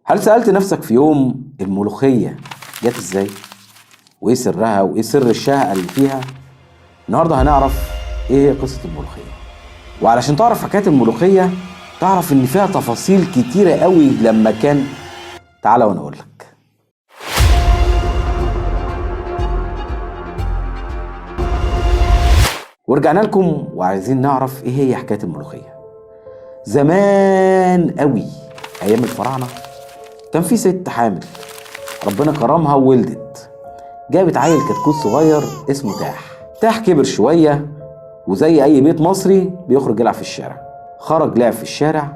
هل سألت نفسك في يوم الملوخية جت ازاي؟ وايه سرها وايه سر الشهقة اللي فيها؟ النهارده هنعرف ايه هي قصة الملوخية. وعلشان تعرف حكاية الملوخية تعرف ان فيها تفاصيل كتيرة قوي لما كان. تعالى وانا اقول لك. ورجعنا لكم وعايزين نعرف ايه هي حكاية الملوخية. زمان قوي ايام الفراعنة كان في ست حامل ربنا كرمها وولدت، جابت عيل كتكوت صغير اسمه تاح كبر شوية وزي اي بيت مصري بيخرج يلعب في الشارع. خرج لعب في الشارع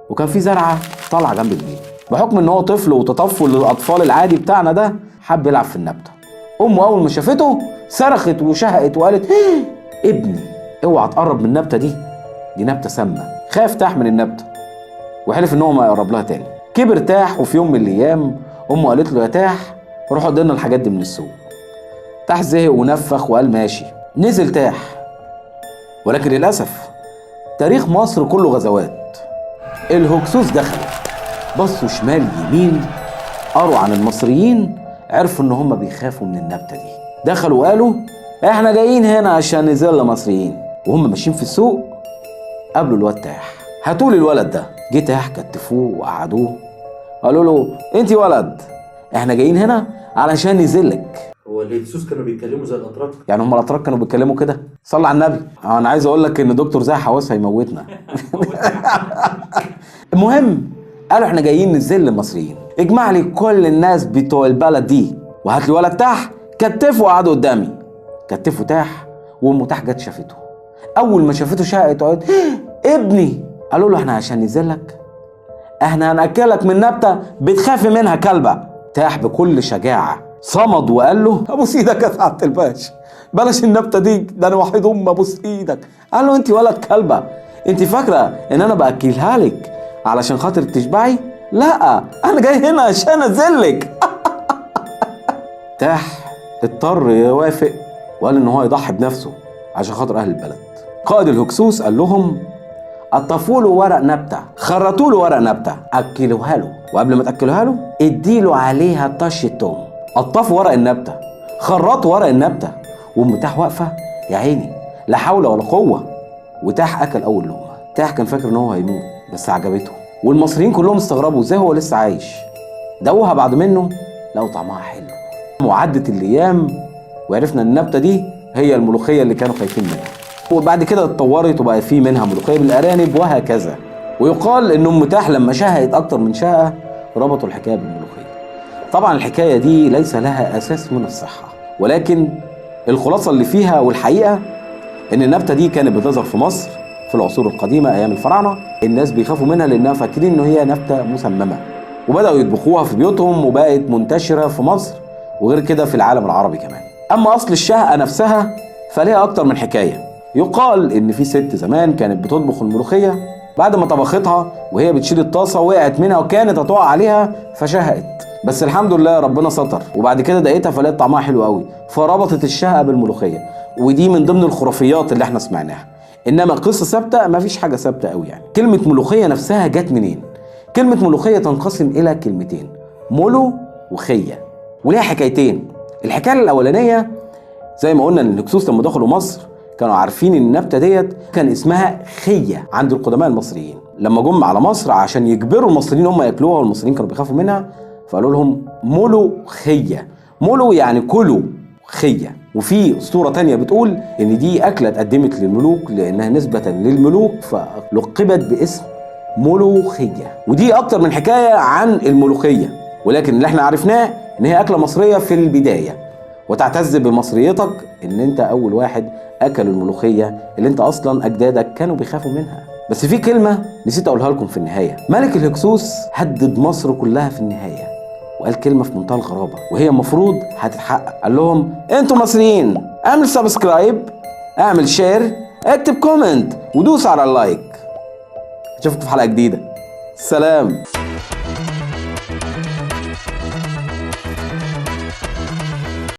وكان في زرعة طالعة جنب البيت. بحكم ان هو طفل وتطفل الاطفال العادي بتاعنا ده حب يلعب في النبتة. امه اول ما شافته صرخت وشهقت وقالت ابني اوعى تقرب من النبتة دي نبتة سامة. خاف تاح من النبتة وحلف ان هو ما يقرب لها تاني. كبر تاح وفي يوم من الايام امه قالت له يا تاح روح ادي لنا الحاجات دي من السوق. تاح زهق ونفخ وقال ماشي. نزل تاح، ولكن للاسف تاريخ مصر كله غزوات. الهكسوس دخلوا بصوا شمال يمين، قروا عن المصريين، عرفوا ان هم بيخافوا من النبتة دي. دخلوا وقالوا احنا جايين هنا عشان نذل مصريين. وهم ماشيين في السوق قابلوا الواد تاح. هاتولي الولد ده. جه تاح كتفوه وقعدوه قالوا له انت ولد احنا جايين هنا علشان نذلك. هو الهكسوس كانوا بيتكلموا زي الاتراك؟ يعني هم الاتراك كانوا بيتكلموا كده؟ صلى على النبي. انا عايز اقول لك ان دكتور زاهي حواس هيموتنا. المهم قالوا احنا جايين نذل المصريين، اجمع لي كل الناس بتوع البلد دي وهات لي ولد تاح. كتفوا وقعدوا قدامي. كتفوا تاح وام تاح جت شافته. اول ما شافته شهقت وقالت ابني. قالوا له احنا عشان نذلك احنا هنأكلك من نبتة بتخاف منها كلبة. تاح بكل شجاعة صمد وقال له ابوس ايدك يا سعادة الباشا بلاش النبتة دي، ده انا وحيد ابوس ايدك. قال له انت ولد كلبة، انت فاكرة ان انا باكلها لك علشان خاطر تشبعي؟ لا انا جاي هنا عشان اذلك. تاح اضطر يوافق وقال ان هو يضحي بنفسه عشان خاطر اهل البلد. قائد الهكسوس قال لهم قطفوا له ورق نبته، خرطوا له ورق نبته، اكلوها له، وقبل ما تاكلوها له اديله عليها طشه توم. قطفوا ورق النبته، خرطوا ورق النبته، وام تاح واقفه يا عيني لا حول ولا قوه. وتاح اكل اول لقمه. تاح كان فاكر ان هو هيموت بس عجبته، والمصريين كلهم استغربوا ازاي هو لسه عايش. دوها بعد منه لقوا طعمها حلو. وعدت الايام وعرفنا ان النبته دي هي الملوخيه اللي كانوا خايفين منها، وبعد كده اتطورت وبقى في منها ملوخيه بالارانب وهكذا. ويقال ان ام تاح لما شهقت اكتر من شهقه ربطوا الحكايه بالملوخيه. طبعا الحكايه دي ليس لها اساس من الصحه، ولكن الخلاصه اللي فيها والحقيقه ان النبته دي كانت بتظهر في مصر في العصور القديمه ايام الفراعنه. الناس بيخافوا منها لانها فاكرين ان هي نبته مسممه، وبداوا يطبخوها في بيوتهم وبقت منتشره في مصر وغير كده في العالم العربي كمان. اما اصل الشهقه نفسها فليها اكتر من حكايه. يقال ان في ست زمان كانت بتطبخ الملوخيه، بعد ما طبختها وهي بتشيل الطاسه وقعت منها وكانت هتقع عليها فشهقت، بس الحمد لله ربنا ستر، وبعد كده دقيتها فلقيت طعمها حلو قوي فربطت الشهقه بالملوخيه. ودي من ضمن الخرافيات اللي احنا سمعناها، انما قصه ثابته مفيش حاجه ثابته قوي. يعني كلمه ملوخيه نفسها جت منين؟ كلمه ملوخيه تنقسم الى كلمتين، ملو وخيه، وليها حكايتين. الحكايه الاولانيه زي ما قلنا ان الهكسوس لما دخلوا مصر كانوا عارفين ان النبته ديت كان اسمها خيه عند القدماء المصريين. لما جم على مصر عشان يجبروا المصريين هم ياكلوها والمصريين كانوا بيخافوا منها فقالوا لهم ملو خيه. ملو يعني كلوا خيه. وفي اسطوره تانية بتقول ان دي اكله اتقدمت للملوك لانها نسبه للملوك فلقبت باسم ملوخيه. ودي اكتر من حكايه عن الملوخيه، ولكن اللي احنا عرفناه ان هي اكله مصريه في البدايه، وتعتز بمصريتك ان انت اول واحد اكل الملوخيه اللي انت اصلا اجدادك كانوا بيخافوا منها. بس في كلمه نسيت اقولها لكم في النهايه. ملك الهكسوس هدد مصر كلها في النهايه وقال كلمه في منتهى الغرابه وهي المفروض هتتحقق. قال لهم انتوا مصريين اعمل سبسكرايب، اعمل شير، اكتب كومنت ودوس على اللايك. اشوفكم في حلقه جديده. سلام.